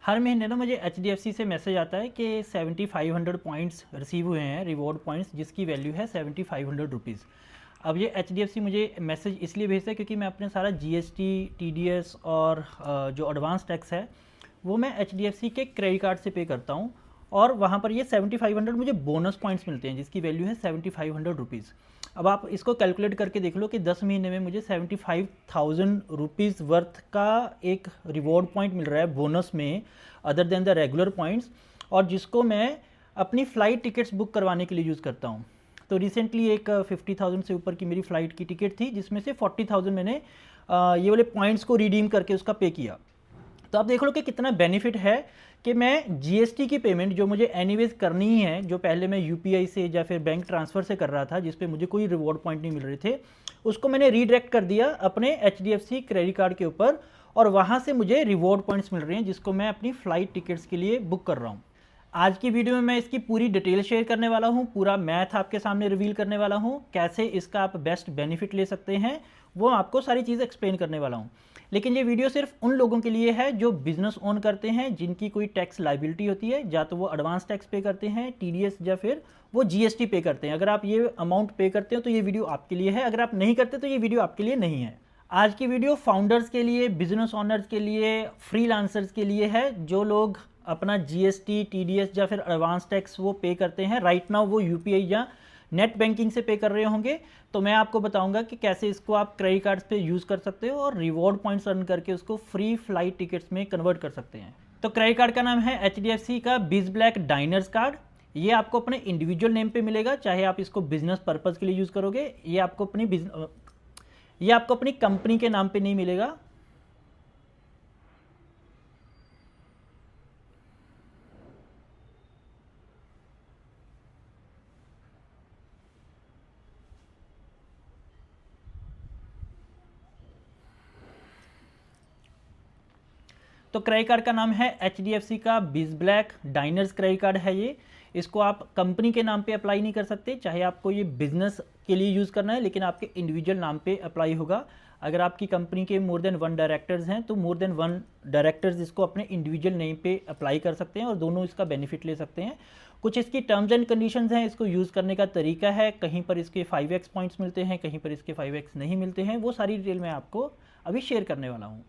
हर महीने ना मुझे एचडीएफसी से मैसेज आता है कि 7500 पॉइंट्स रिसीव हुए हैं, रिवॉर्ड पॉइंट्स, जिसकी वैल्यू है 7500 रुपीज़। अब ये एचडीएफसी मुझे मैसेज इसलिए भेजता है क्योंकि मैं अपने सारा जीएसटी, टीडीएस और जो एडवांस टैक्स है वो मैं एचडीएफसी के क्रेडिट कार्ड से पे करता हूँ। और वहाँ पर ये 7500 मुझे बोनस पॉइंट्स मिलते हैं जिसकी वैल्यू है 7500 रुपीज़। अब आप इसको कैलकुलेट करके देख लो कि 10 महीने में मुझे 75,000 रुपीज़ वर्थ का एक रिवॉर्ड पॉइंट मिल रहा है बोनस में, other than the regular points, और जिसको मैं अपनी फ़्लाइट टिकट्स बुक करवाने के लिए यूज़ करता हूँ। तो रिसेंटली एक 50,000 से ऊपर की मेरी फ़्लाइट की टिकट थी जिसमें से 40,000 मैंने ये वाले पॉइंट्स को रिडीम करके उसका पे किया। तो आप देख लो कि कितना बेनिफिट है कि मैं जीएसटी की पेमेंट जो मुझे एनीवेज करनी ही है, जो पहले मैं यूपीआई से या फिर बैंक ट्रांसफ़र से कर रहा था जिस पे मुझे कोई रिवॉर्ड पॉइंट नहीं मिल रहे थे, उसको मैंने रीडायरेक्ट कर दिया अपने एचडीएफसी क्रेडिट कार्ड के ऊपर, और वहाँ से मुझे रिवॉर्ड पॉइंट्स मिल रहे हैं जिसको मैं अपनी फ़्लाइट टिकट्स के लिए बुक कर रहा हूँ। आज की वीडियो में मैं इसकी पूरी डिटेल शेयर करने वाला हूँ, पूरा मैथ आपके सामने रिवील करने वाला हूँ, कैसे इसका आप बेस्ट बेनिफिट ले सकते हैं वो आपको सारी चीज़ एक्सप्लेन करने वाला हूँ। लेकिन ये वीडियो सिर्फ उन लोगों के लिए है जो बिजनेस ओन करते हैं, जिनकी कोई टैक्स लाइबिलिटी होती है, या तो वो एडवांस टैक्स पे करते हैं, टीडीएस, या फिर वो जीएसटी पे करते हैं। अगर आप ये अमाउंट पे करते हो तो ये वीडियो आपके लिए है, अगर आप नहीं करते तो ये वीडियो आपके लिए नहीं है। आज की वीडियो फाउंडर्स के लिए, बिजनेस ओनर्स के लिए, फ्रीलांसर्स के लिए है, जो लोग अपना जीएसटी, टीडीएस या फिर एडवांस टैक्स वो पे करते हैं। राइट नाउ वो यूपीआई या नेट बैंकिंग से पे कर रहे होंगे, तो मैं आपको बताऊंगा कि कैसे इसको आप क्रेडिट कार्ड्स पे यूज़ कर सकते हो और रिवॉर्ड पॉइंट्स अर्न करके उसको फ्री फ्लाइट टिकट्स में कन्वर्ट कर सकते हैं। तो क्रेडिट कार्ड का नाम है एचडीएफसी का बीज ब्लैक डाइनर्स कार्ड। ये आपको अपने इंडिविजुअल नेम पे मिलेगा, चाहे आप इसको बिजनेस पर्पज़ के लिए यूज़ करोगे। ये आपको अपनी कंपनी के नाम पे नहीं मिलेगा। तो क्रेडिट कार्ड का नाम है एचडीएफसी का बीज ब्लैक डाइनर्स क्रेडिट कार्ड है ये। इसको आप कंपनी के नाम पे अप्लाई नहीं कर सकते, चाहे आपको ये बिजनेस के लिए यूज़ करना है, लेकिन आपके इंडिविजुअल नाम पे अप्लाई होगा। अगर आपकी कंपनी के मोर देन 1 डायरेक्टर्स हैं तो मोर देन 1 डायरेक्टर्स इसको अपने इंडिविजुअल नेम पे अप्लाई कर सकते हैं और दोनों इसका बेनिफिट ले सकते हैं। कुछ इसकी टर्म्स एंड कंडीशंस हैं, इसको यूज़ करने का तरीका है। कहीं पर इसके 5x पॉइंट्स मिलते हैं, कहीं पर इसके 5x नहीं मिलते हैं, वो सारी डिटेल मैं आपको अभी शेयर करने वाला हूँ।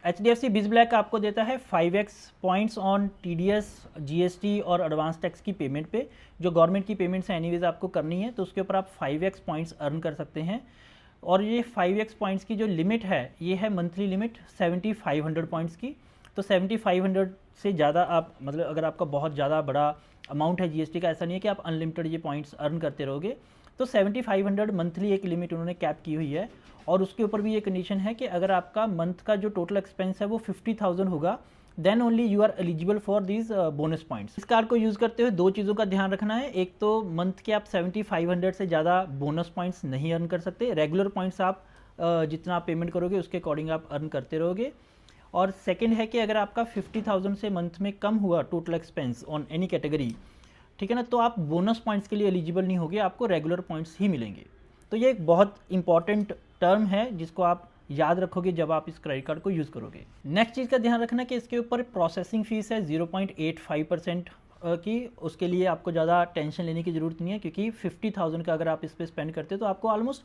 एच डी एफ सी बिज ब्लैक आपको देता है 5x points on TDS, GST और एडवांस टैक्स की पेमेंट पे। जो गवर्नमेंट की पेमेंट्स है एनीवेज आपको करनी है, तो उसके ऊपर आप 5x पॉइंट्स अर्न कर सकते हैं। और ये 5x पॉइंट्स की जो लिमिट है ये है मंथली लिमिट 7500 पॉइंट्स की। तो 7500 से ज़्यादा आप, मतलब अगर आपका बहुत ज़्यादा बड़ा अमाउंट है जीएसटी का, ऐसा नहीं है कि आप अनलिमिटेड ये पॉइंट्स अर्न करते रहोगे। तो 7500 मंथली एक लिमिट उन्होंने कैप की हुई है। और उसके ऊपर भी ये कंडीशन है कि अगर आपका मंथ का जो टोटल एक्सपेंस है वो 50,000 होगा, then only you are eligible for these bonus points. इस कार्ड को यूज़ करते हुए दो चीज़ों का ध्यान रखना है। एक तो मंथ के आप 7500 से ज़्यादा बोनस पॉइंट्स नहीं अर्न कर सकते। रेगुलर पॉइंट्स आप जितना आप पेमेंट करोगे उसके अकॉर्डिंग आप अर्न करते रहोगे। और सेकेंड है कि अगर आपका 50,000 से मंथ में कम हुआ total expense on any category, ठीक है ना, तो आप बोनस पॉइंट्स के लिए एलिजिबल नहीं होगे, आपको रेगुलर पॉइंट्स ही मिलेंगे। तो ये एक बहुत इंपॉर्टेंट टर्म है जिसको आप याद रखोगे जब आप इस क्रेडिट कार्ड को यूज़ करोगे। नेक्स्ट चीज़ का ध्यान रखना कि इसके ऊपर प्रोसेसिंग फीस है 0.85% की। उसके लिए आपको ज़्यादा टेंशन लेने की ज़रूरत नहीं है, क्योंकि 50,000 का अगर आप इस पर स्पेंड करते हो तो आपको ऑलमोस्ट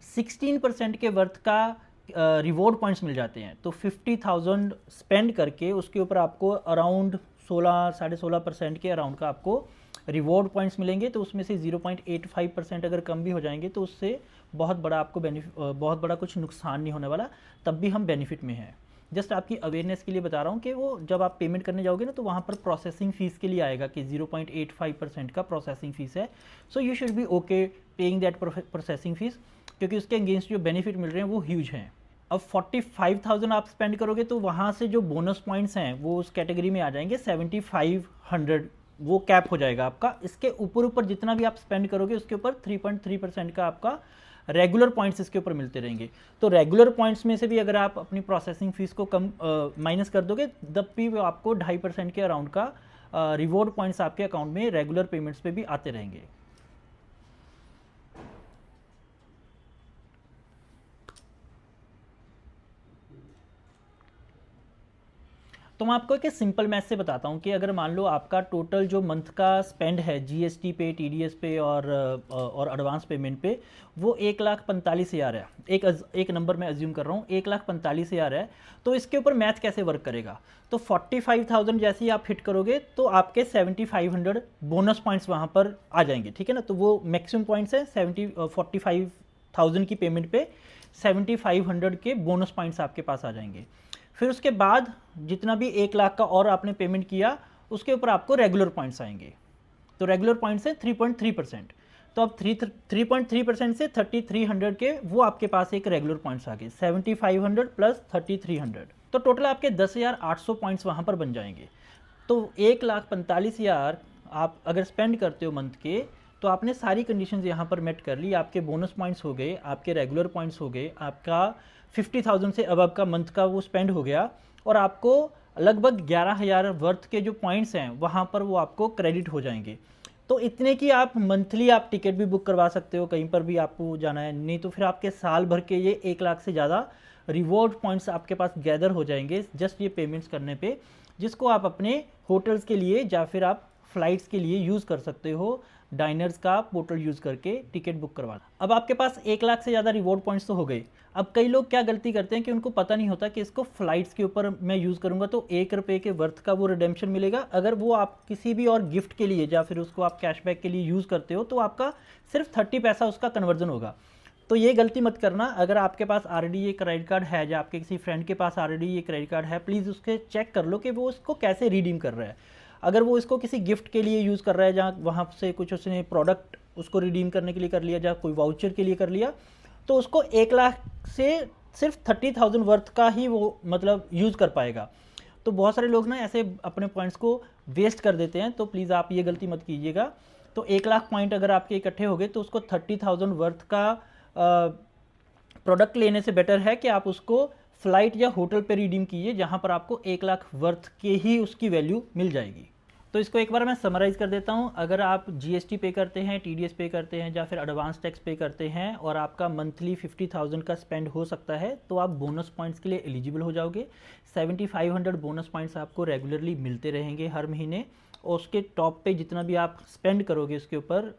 16% के वर्थ का रिवॉर्ड पॉइंट्स मिल जाते हैं। तो 50,000 स्पेंड करके उसके ऊपर आपको अराउंड 16-16.5% के अराउंड का आपको रिवॉर्ड पॉइंट्स मिलेंगे। तो उसमें से 0.85% अगर कम भी हो जाएंगे तो उससे बहुत बड़ा आपको बहुत बड़ा कुछ नुकसान नहीं होने वाला, तब भी हम बेनिफिट में हैं। जस्ट आपकी अवेयरनेस के लिए बता रहा हूँ कि वो जब आप पेमेंट करने जाओगे ना तो वहाँ पर प्रोसेसिंग फ़ीस के लिए आएगा कि 0.85% का प्रोसेसिंग फ़ीस है। So you should be okay paying that processing fees, क्योंकि उसके अगेंस्ट जो बेनिफिट मिल रहे हैं वो ह्यूज हैं। अब 45,000 आप स्पेंड करोगे तो वहाँ से जो बोनस पॉइंट्स हैं वो उस कैटेगरी में आ जाएंगे 7500, वो कैप हो जाएगा आपका। इसके ऊपर जितना भी आप स्पेंड करोगे उसके ऊपर 3.3% का आपका रेगुलर पॉइंट्स इसके ऊपर मिलते रहेंगे। तो रेगुलर पॉइंट्स में से भी अगर आप अपनी प्रोसेसिंग फीस को कम माइनस कर दोगे तब भी वो आपको 2.5% के अराउंड का रिवॉर्ड पॉइंट्स आपके अकाउंट में रेगुलर पेमेंट्स पे भी आते रहेंगे। तो मैं आपको एक सिंपल मैथ से बताता हूँ कि अगर मान लो आपका टोटल जो मंथ का स्पेंड है जीएसटी पे, टीडीएस पे और एडवांस पेमेंट पे, वो 1,45,000 है। एक नंबर मैं अज्यूम कर रहा हूँ, 1,45,000 है। तो इसके ऊपर मैथ कैसे वर्क करेगा? तो 45,000 जैसे ही आप हिट करोगे तो आपके 7,500 बोनस पॉइंट्स वहाँ पर आ जाएंगे, ठीक है ना। तो वो मैक्सिमम पॉइंट्स है 45,000 की पेमेंट पे 7,500 के बोनस पॉइंट्स आपके पास आ जाएंगे। फिर उसके बाद जितना भी 1 लाख का और आपने पेमेंट किया उसके ऊपर आपको रेगुलर पॉइंट्स आएंगे। तो रेगुलर पॉइंट्स है 3.3%। तो अब 3.3% से 3,300 के वो आपके पास एक रेगुलर पॉइंट्स आ गए, 7,500 प्लस 3,300, तो टोटल आपके 10,800 पॉइंट्स वहाँ पर बन जाएंगे। तो 1,45,000 आप अगर स्पेंड करते हो मंथ के, तो आपने सारी कंडीशंस यहाँ पर मेट कर ली। आपके बोनस पॉइंट्स हो गए, आपके रेगुलर पॉइंट्स हो गए, आपका 50,000 से अबव का मंथ का वो स्पेंड हो गया, और आपको लगभग 11,000 वर्थ के जो पॉइंट्स हैं वहाँ पर वो आपको क्रेडिट हो जाएंगे। तो इतने की आप मंथली आप टिकट भी बुक करवा सकते हो, कहीं पर भी आपको जाना है। नहीं तो फिर आपके साल भर के ये 1 लाख से ज़्यादा रिवॉर्ड पॉइंट्स आपके पास गैदर हो जाएंगे जस्ट ये पेमेंट्स करने पे, जिसको आप अपने होटल्स के लिए या फिर आप फ्लाइट्स के लिए यूज़ कर सकते हो, डाइनर्स का पोर्टल यूज़ करके टिकट बुक करवा। अब आपके पास 1 लाख से ज़्यादा रिवॉर्ड पॉइंट्स तो हो गए। अब कई लोग क्या गलती करते हैं कि उनको पता नहीं होता कि इसको फ्लाइट्स के ऊपर मैं यूज़ करूँगा तो 1 रुपये के वर्थ का वो रिडेम्पशन मिलेगा। अगर वो आप किसी भी और गिफ्ट के लिए या फिर उसको आप कैशबैक के लिए यूज़ करते हो तो आपका सिर्फ 30 पैसा उसका कन्वर्जन होगा। तो ये गलती मत करना। अगर आपके पास ऑलरेडी ये क्रेडिट कार्ड है या आपके किसी फ्रेंड के पास ऑलरेडी ये क्रेडिट कार्ड है, प्लीज़ उसके चेक कर लो कि वो उसको कैसे रिडीम कर रहा है। अगर वो इसको किसी गिफ्ट के लिए यूज़ कर रहा है, जहाँ वहाँ से कुछ उसने प्रोडक्ट उसको रिडीम करने के लिए कर लिया, या कोई वाउचर के लिए कर लिया, तो उसको 1 लाख से सिर्फ 30,000 वर्थ का ही वो मतलब यूज़ कर पाएगा। तो बहुत सारे लोग ना ऐसे अपने पॉइंट्स को वेस्ट कर देते हैं, तो प्लीज़ आप ये गलती मत कीजिएगा। तो 1 लाख पॉइंट अगर आपके इकट्ठे हो गए तो उसको 30,000 वर्थ का प्रोडक्ट लेने से बेटर है कि आप उसको फ्लाइट या होटल पे रिडीम कीजिए, जहाँ पर आपको 1 लाख वर्थ के ही उसकी वैल्यू मिल जाएगी। तो इसको एक बार मैं समराइज़ कर देता हूँ। अगर आप जीएसटी पे करते हैं, टीडीएस पे करते हैं या फिर एडवांस टैक्स पे करते हैं और आपका मंथली 50,000 का स्पेंड हो सकता है, तो आप बोनस पॉइंट्स के लिए एलिजिबल हो जाओगे। 7,500 बोनस पॉइंट्स आपको रेगुलरली मिलते रहेंगे हर महीने, और उसके टॉप पे जितना भी आप स्पेंड करोगे उसके ऊपर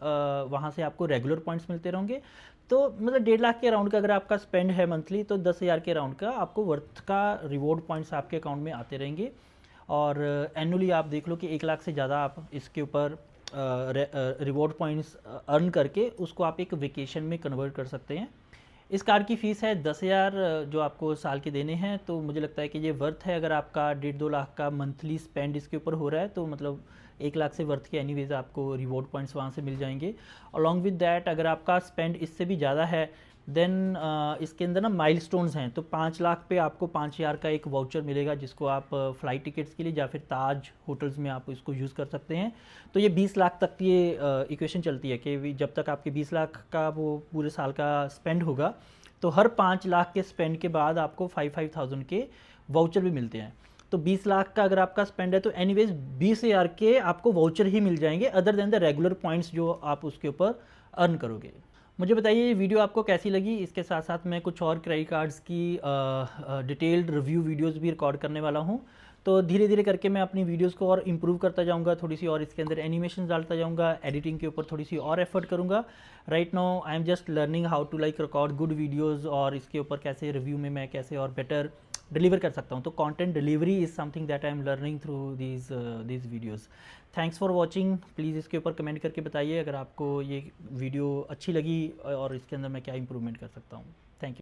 वहाँ से आपको रेगुलर पॉइंट्स मिलते रहेंगे। तो मतलब 1.5 लाख के अराउंड का अगर आपका स्पेंड है मंथली, तो 10,000 के अराउंड का आपको वर्थ का रिवॉर्ड पॉइंट्स आपके अकाउंट में आते रहेंगे। और एनुअली आप देख लो कि 1 लाख से ज़्यादा आप इसके ऊपर रिवॉर्ड पॉइंट्स अर्न करके उसको आप एक वेकेशन में कन्वर्ट कर सकते हैं। इस कार्ड की फ़ीस है 10,000 जो आपको साल के देने हैं। तो मुझे लगता है कि ये वर्थ है। अगर आपका 1.5-2 लाख का मंथली स्पेंड इसके ऊपर हो रहा है तो मतलब 1 लाख से वर्थ के एनीवेज आपको रिवॉर्ड पॉइंट्स वहाँ से मिल जाएंगे। अलॉन्ग विद दैट अगर आपका स्पेंड इससे भी ज़्यादा है देन इसके अंदर ना माइलस्टोन्स हैं। तो 5 लाख पे आपको 5,000 का एक वाउचर मिलेगा, जिसको आप फ़्लाइट टिकट्स के लिए या फिर ताज होटल्स में आप इसको यूज़ कर सकते हैं। तो ये 20 लाख तक ये इक्वेशन चलती है कि जब तक आपके 20 लाख का वो पूरे साल का स्पेंड होगा, तो हर 5 लाख के स्पेंड के बाद आपको 5,000 के वाउचर भी मिलते हैं। तो 20 लाख का अगर आपका स्पेंड है तो एनीवेज 20,000 के आपको वाउचर ही मिल जाएंगे, other than the regular points जो आप उसके ऊपर अर्न करोगे। मुझे बताइए ये वीडियो आपको कैसी लगी। इसके साथ साथ मैं कुछ और क्रेडिट कार्ड्स की डिटेल्ड रिव्यू वीडियोस भी रिकॉर्ड करने वाला हूं। तो धीरे धीरे करके मैं अपनी वीडियोस को और इम्प्रूव करता जाऊंगा, थोड़ी सी और इसके अंदर एनिमेशन डालता जाऊंगा, एडिटिंग के ऊपर थोड़ी सी और एफर्ट करूंगा। Right now I am just learning how to like record good videos, और इसके ऊपर कैसे रिव्यू में मैं कैसे और बेटर डिलीवर कर सकता हूँ। तो content delivery is something that I am learning through these videos. Thanks for watching. Please इसके ऊपर कमेंट करके बताइए अगर आपको ये वीडियो अच्छी लगी और इसके अंदर मैं क्या इंप्रूवमेंट कर सकता हूँ। Thank you.